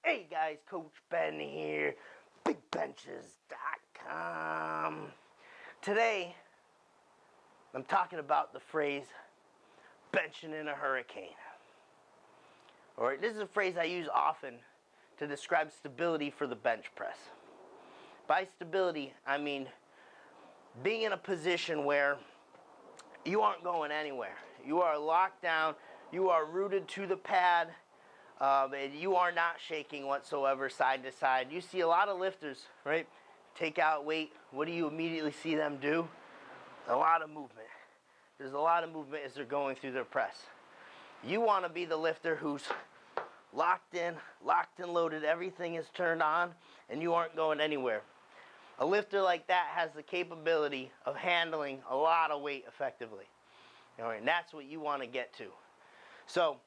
Hey guys, Coach Ben here, bigbenchas.com. Today, I'm talking about the phrase, benching in a hurricane. Alright, this is a phrase I use often to describe stability for the bench press. By stability, I mean being in a position where you aren't going anywhere. You are locked down, you are rooted to the pad, and you are not shaking whatsoever side to side. You see a lot of lifters, right? Take out weight. What do you immediately see them do? A lot of movement. There's a lot of movement as they're going through their press. You want to be the lifter who's locked in, loaded, everything is turned on, and you aren't going anywhere. A lifter like that has the capability of handling a lot of weight effectively. All right, and that's what you want to get to. So,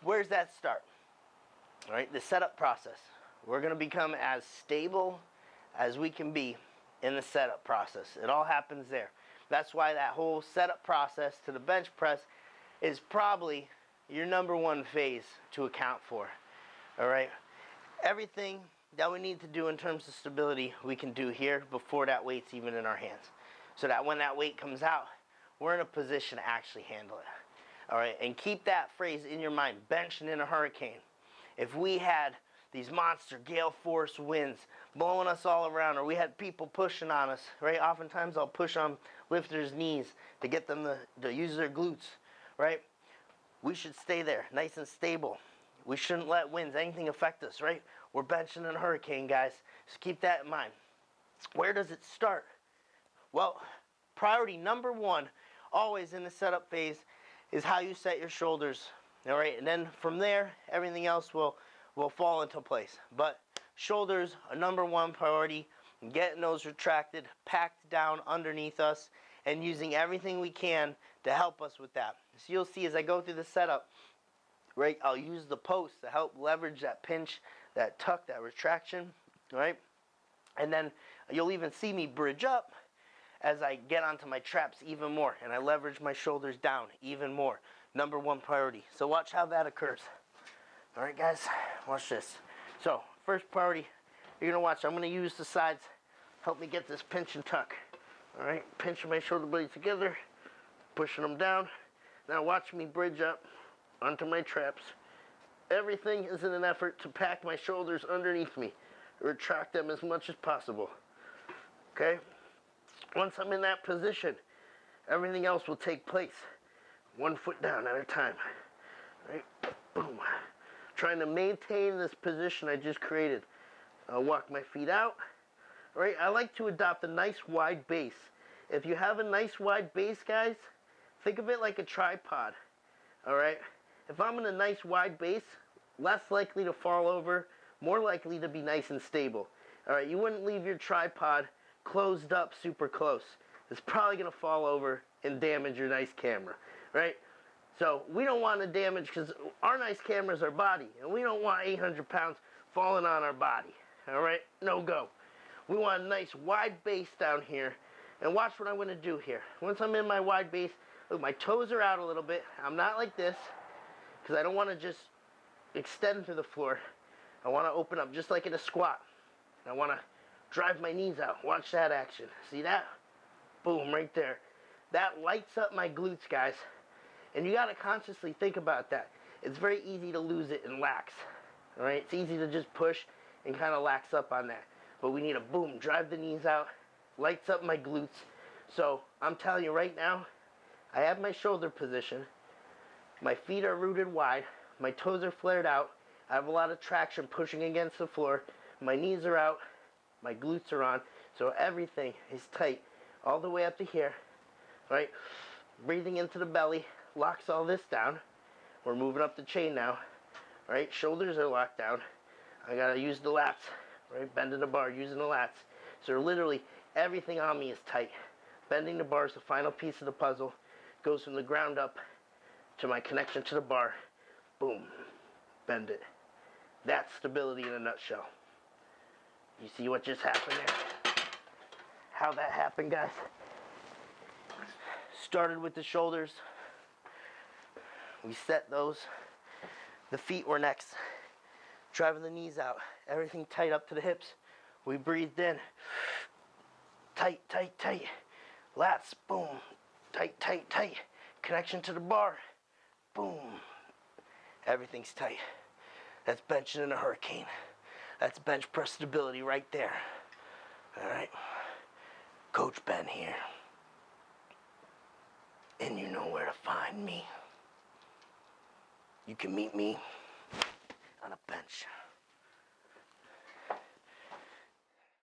where's that start? All right, the setup process. We're going to become as stable as we can be in the setup process. It all happens there. That's why that whole setup process to the bench press is probably your number one phase to account for. All right, everything that we need to do in terms of stability we can do here before that weight's even in our hands, so that when that weight comes out, we're in a position to actually handle it. All right, and keep that phrase in your mind, benching in a hurricane. If we had these monster gale force winds blowing us all around, or we had people pushing on us, right? Oftentimes I'll push on lifters' knees to get them to use their glutes, right? We should stay there, nice and stable. We shouldn't let winds, anything affect us, right? We're benching in a hurricane, guys. So keep that in mind. Where does it start? Well, priority number one, always in the setup phase, is how you set your shoulders. All right, and then from there, everything else will fall into place. But shoulders are number one priority. Getting those retracted, packed down underneath us, and using everything we can to help us with that. So you'll see as I go through the setup, right, I'll use the post to help leverage that pinch, that tuck, that retraction, right? And then you'll even see me bridge up as I get onto my traps even more, and I leverage my shoulders down even more. Number one priority. So watch how that occurs. All right, guys, watch this. So first priority, you're gonna watch. I'm gonna use the sides, help me get this pinch and tuck. All right, pinching my shoulder blades together, pushing them down. Now watch me bridge up onto my traps. Everything is in an effort to pack my shoulders underneath me, retract them as much as possible. Okay? Once I'm in that position, everything else will take place. One foot down at a time. Right? Boom. Trying to maintain this position I just created. I'll walk my feet out. Right? I like to adopt a nice wide base. If you have a nice wide base, guys, think of it like a tripod. Alright? If I'm in a nice wide base, less likely to fall over, more likely to be nice and stable. Alright, you wouldn't leave your tripod closed up super close. It's probably going to fall over and damage your nice camera, right? So we don't want to damage, because our nice camera is our body, and we don't want 800 pounds falling on our body, all right? No go. We want a nice wide base down here, and watch what I'm going to do here. Once I'm in my wide base, look, my toes are out a little bit. I'm not like this, because I don't want to just extend to the floor. I want to open up just like in a squat. I want to drive my knees out. Watch that action. See that? Boom, right there. That lights up my glutes, guys. And you got to consciously think about that. It's very easy to lose it and lax. All right? It's easy to just push and kind of lax up on that. But we need to, boom, drive the knees out. Lights up my glutes. So I'm telling you right now, I have my shoulder position. My feet are rooted wide. My toes are flared out. I have a lot of traction pushing against the floor. My knees are out. My glutes are on, so everything is tight all the way up to here, right? Breathing into the belly, locks all this down. We're moving up the chain now, right? Shoulders are locked down. I gotta use the lats, right? Bending the bar, using the lats. So literally everything on me is tight. Bending the bar is the final piece of the puzzle. Goes from the ground up to my connection to the bar. Boom, bend it. That's stability in a nutshell. You see what just happened there? How that happened, guys? Started with the shoulders. We set those. The feet were next. Driving the knees out. Everything tight up to the hips. We breathed in. Tight, tight, tight. Lats, boom. Tight, tight, tight. Connection to the bar. Boom. Everything's tight. That's benching in a hurricane. That's bench press stability right there. All right. Coach Ben here. And you know where to find me. You can meet me on a bench.